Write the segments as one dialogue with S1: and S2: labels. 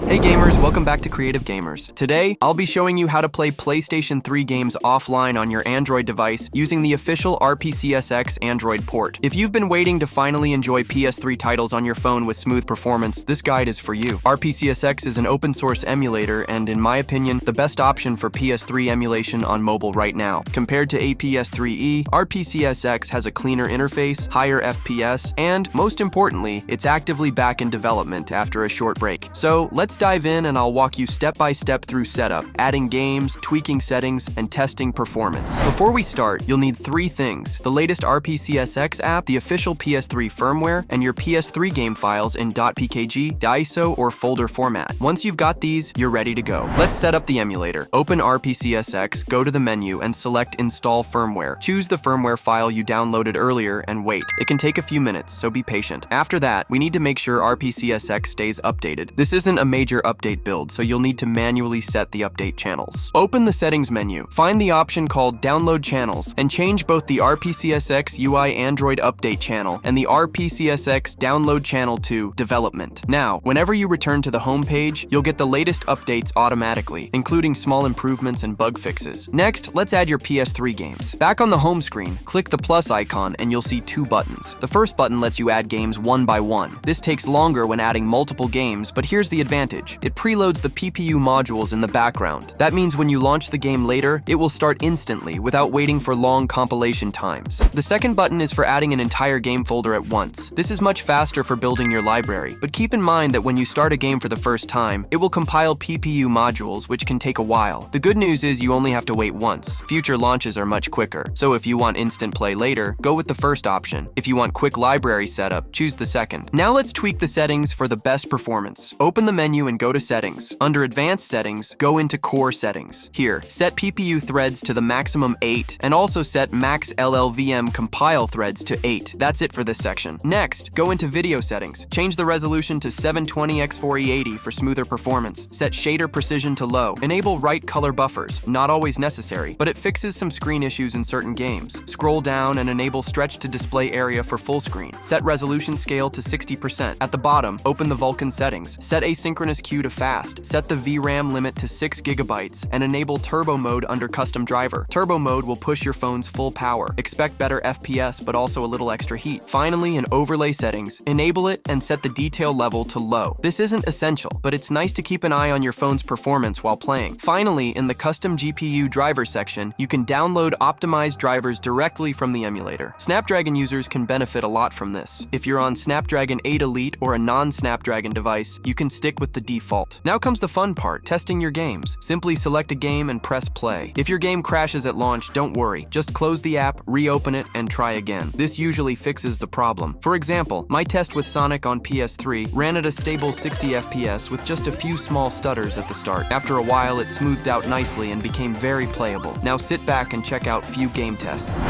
S1: Hey gamers, welcome back to Creative Gamers. Today, I'll be showing you how to play PlayStation 3 games offline on your Android device using the official RPCSX Android port. If you've been waiting to finally enjoy PS3 titles on your phone with smooth performance, this guide is for you. RPCSX is an open source emulator and, in my opinion, the best option for PS3 emulation on mobile right now. Compared to PS3e, RPCSX has a cleaner interface, higher FPS, and, most importantly, it's actively back in development after a short break. So, let's dive in and I'll walk you step by step through setup, adding games, tweaking settings, and testing performance. Before we start, you'll need three things: the latest RPCSX app, the official PS3 firmware, and your PS3 game files in .pkg, ISO, or folder format. Once you've got these, you're ready to go. Let's set up the emulator. Open RPCSX, go to the menu, and select Install Firmware. Choose the firmware file you downloaded earlier and wait. It can take a few minutes, so be patient. After that, we need to make sure RPCSX stays updated. This isn't a major update build, so you'll need to manually set the update channels. Open the settings menu, find the option called Download Channels, and change both the RPCSX UI Android Update channel and the RPCSX Download channel to Development. Now, whenever you return to the home page, you'll get the latest updates automatically, including small improvements and bug fixes. Next, let's add your PS3 games. Back on the home screen, click the plus icon and you'll see two buttons. The first button lets you add games one by one. This takes longer when adding multiple games, but here's the advantage. It preloads the PPU modules in the background. That means when you launch the game later, it will start instantly without waiting for long compilation times. The second button is for adding an entire game folder at once. This is much faster for building your library, but keep in mind that when you start a game for the first time, it will compile PPU modules, which can take a while. The good news is you only have to wait once. Future launches are much quicker, so if you want instant play later, go with the first option. If you want quick library setup, choose the second. Now let's tweak the settings for the best performance. Open the menu and go to Settings. Under Advanced Settings, go into Core Settings. Here, set PPU threads to the maximum 8, and also set max LLVM compile threads to 8. That's it for this section. Next, go into Video Settings. Change the resolution to 720x480 for smoother performance. Set shader precision to low. Enable right color buffers. Not always necessary, but it fixes some screen issues in certain games. Scroll down and enable stretch to display area for full screen. Set resolution scale to 60%. At the bottom, open the Vulkan settings. Set asynchronous queue to fast. Set the VRAM limit to 6 GB and enable turbo mode under custom driver. Turbo mode will push your phone's full power. Expect better FPS but also a little extra heat. Finally, in overlay settings, enable it and set the detail level to low. This isn't essential, but it's nice to keep an eye on your phone's performance while playing. Finally, in the custom GPU driver section, you can download optimized drivers directly from the emulator. Snapdragon users can benefit a lot from this. If you're on Snapdragon 8 Elite or a non-Snapdragon device, you can stick with the default. Now comes the fun part, testing your games. Simply select a game and press play. If your game crashes at launch, don't worry. Just close the app, reopen it, and try again. This usually fixes the problem. For example, my test with Sonic on PS3 ran at a stable 60 FPS with just a few small stutters at the start. After a while, it smoothed out nicely and became very playable. Now sit back and check out few game tests.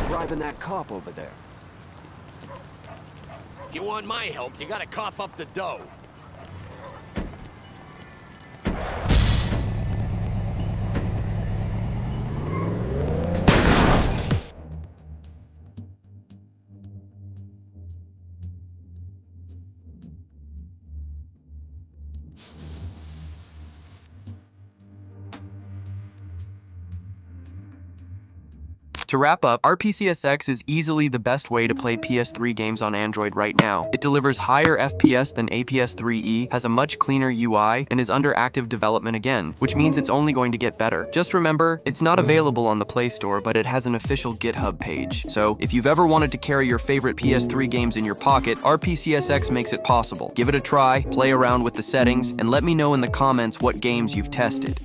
S2: Driving that cop over there.
S3: If you want my help, you gotta cough up the dough.
S1: To wrap up, RPCSX is easily the best way to play PS3 games on Android right now. It delivers higher FPS than PS3e, has a much cleaner UI, and is under active development again, which means it's only going to get better. Just remember, it's not available on the Play Store, but it has an official GitHub page. So, if you've ever wanted to carry your favorite PS3 games in your pocket, RPCSX makes it possible. Give it a try, play around with the settings, and let me know in the comments what games you've tested.